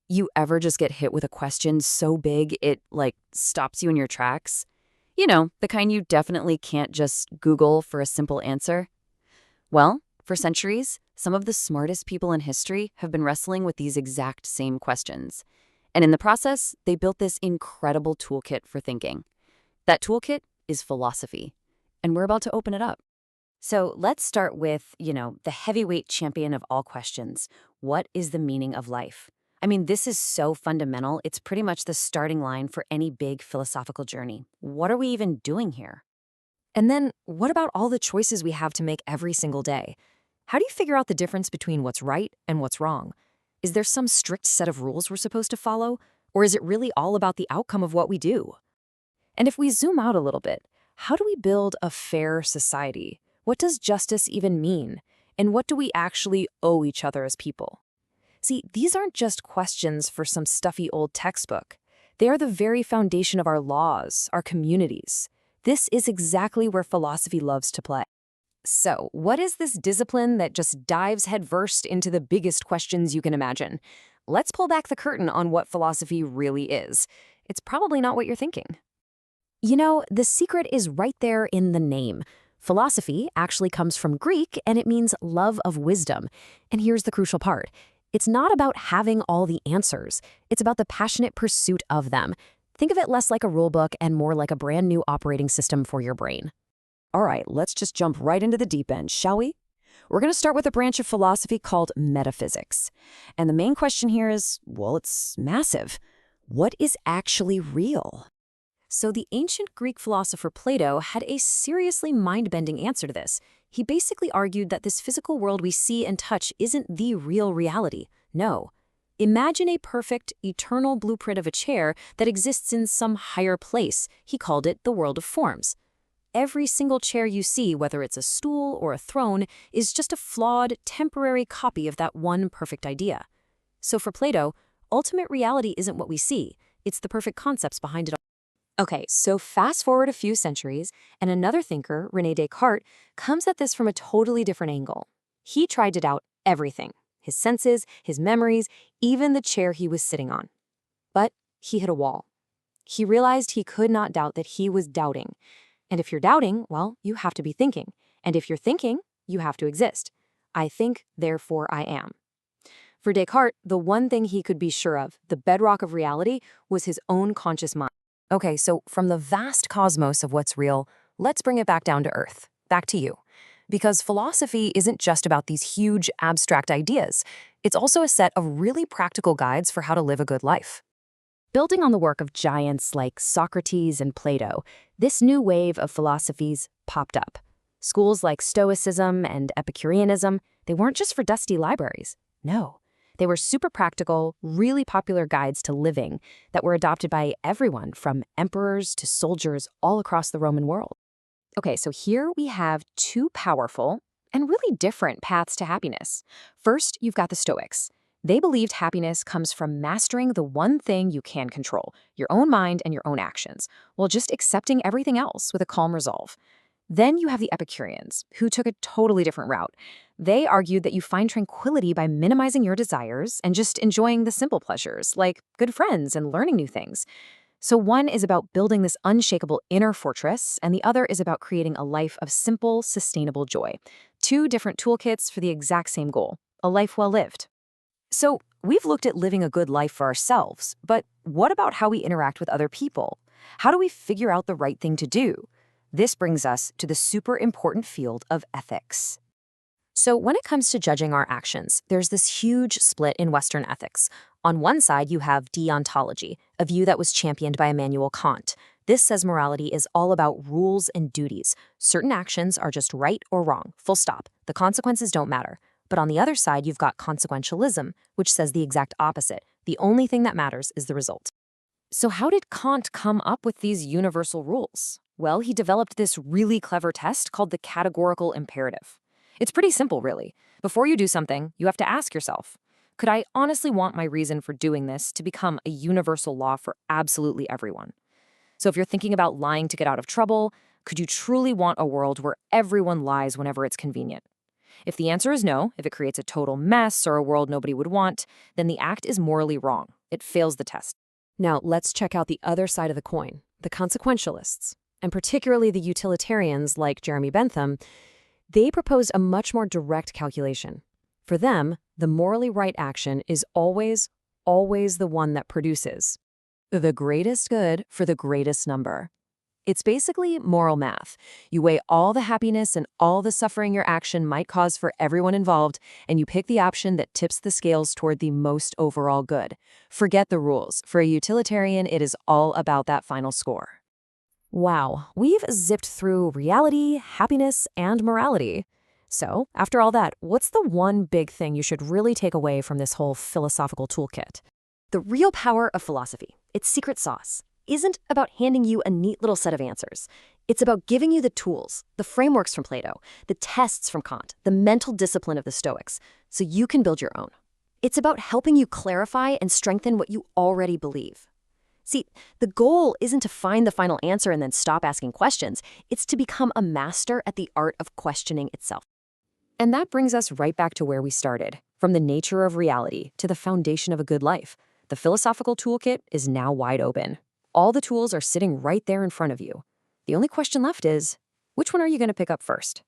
You ever just get hit with a question so big it, like, stops you in your tracks? You know, the kind you definitely can't just Google for a simple answer? Well, for centuries, some of the smartest people in history have been wrestling with these exact same questions. And in the process, they built this incredible toolkit for thinking. That toolkit is philosophy. And we're about to open it up. So let's start with, the heavyweight champion of all questions. What is the meaning of life? I mean, this is so fundamental, it's pretty much the starting line for any big philosophical journey. What are we even doing here? And then, what about all the choices we have to make every single day? How do you figure out the difference between what's right and what's wrong? Is there some strict set of rules we're supposed to follow? Or is it really all about the outcome of what we do? And if we zoom out a little bit, how do we build a fair society? What does justice even mean? And what do we actually owe each other as people? See, these aren't just questions for some stuffy old textbook. They are the very foundation of our laws, our communities. This is exactly where philosophy loves to play. So, what is this discipline that just dives headfirst into the biggest questions you can imagine? Let's pull back the curtain on what philosophy really is. It's probably not what you're thinking. The secret is right there in the name. Philosophy actually comes from Greek and it means love of wisdom. And here's the crucial part. It's not about having all the answers. It's about the passionate pursuit of them. Think of it less like a rule book and more like a brand new operating system for your brain. All right, let's just jump right into the deep end, shall we? We're going to start with a branch of philosophy called metaphysics. And the main question here is, well, it's massive. What is actually real? So the ancient Greek philosopher Plato had a seriously mind-bending answer to this. He basically argued that this physical world we see and touch isn't the real reality. No. Imagine a perfect, eternal blueprint of a chair that exists in some higher place. He called it the world of forms. Every single chair you see, whether it's a stool or a throne, is just a flawed, temporary copy of that one perfect idea. So for Plato, ultimate reality isn't what we see. It's the perfect concepts behind it all. Okay, so fast forward a few centuries, and another thinker, René Descartes, comes at this from a totally different angle. He tried to doubt everything: his senses, his memories, even the chair he was sitting on. But he hit a wall. He realized he could not doubt that he was doubting. And if you're doubting, well, you have to be thinking. And if you're thinking, you have to exist. I think, therefore I am. For Descartes, the one thing he could be sure of, the bedrock of reality, was his own conscious mind. Okay, so from the vast cosmos of what's real, let's bring it back down to Earth, back to you. Because philosophy isn't just about these huge, abstract ideas. It's also a set of really practical guides for how to live a good life. Building on the work of giants like Socrates and Plato, this new wave of philosophies popped up. Schools like Stoicism and Epicureanism, they weren't just for dusty libraries. No, they were super practical, really popular guides to living that were adopted by everyone from emperors to soldiers all across the Roman world. Okay, so here we have two powerful and really different paths to happiness. First, you've got the Stoics. They believed happiness comes from mastering the one thing you can control, your own mind and your own actions, while just accepting everything else with a calm resolve. Then you have the Epicureans, who took a totally different route. They argued that you find tranquility by minimizing your desires and just enjoying the simple pleasures, like good friends and learning new things. So one is about building this unshakable inner fortress, and the other is about creating a life of simple, sustainable joy. Two different toolkits for the exact same goal, a life well lived. So we've looked at living a good life for ourselves, but what about how we interact with other people? How do we figure out the right thing to do? This brings us to the super important field of ethics. So when it comes to judging our actions, there's this huge split in Western ethics. On one side, you have deontology, a view that was championed by Immanuel Kant. This says morality is all about rules and duties. Certain actions are just right or wrong, full stop. The consequences don't matter. But on the other side, you've got consequentialism, which says the exact opposite. The only thing that matters is the result. So how did Kant come up with these universal rules? Well, he developed this really clever test called the categorical imperative. It's pretty simple, really. Before you do something, you have to ask yourself, could I honestly want my reason for doing this to become a universal law for absolutely everyone? So if you're thinking about lying to get out of trouble, could you truly want a world where everyone lies whenever it's convenient? If the answer is no, if it creates a total mess or a world nobody would want, then the act is morally wrong. It fails the test. Now, let's check out the other side of the coin, the consequentialists, and particularly the utilitarians like Jeremy Bentham. They proposed a much more direct calculation. For them, the morally right action is always the one that produces the greatest good for the greatest number. It's basically moral math. You weigh all the happiness and all the suffering your action might cause for everyone involved, and you pick the option that tips the scales toward the most overall good. Forget the rules. For a utilitarian, it is all about that final score. Wow, we've zipped through reality, happiness, and morality. So, after all that, what's the one big thing you should really take away from this whole philosophical toolkit? The real power of philosophy, its secret sauce, isn't about handing you a neat little set of answers. It's about giving you the tools, the frameworks from Plato, the tests from Kant, the mental discipline of the Stoics, so you can build your own. It's about helping you clarify and strengthen what you already believe. See, the goal isn't to find the final answer and then stop asking questions. It's to become a master at the art of questioning itself. And that brings us right back to where we started, from the nature of reality to the foundation of a good life. The philosophical toolkit is now wide open. All the tools are sitting right there in front of you. The only question left is, which one are you going to pick up first?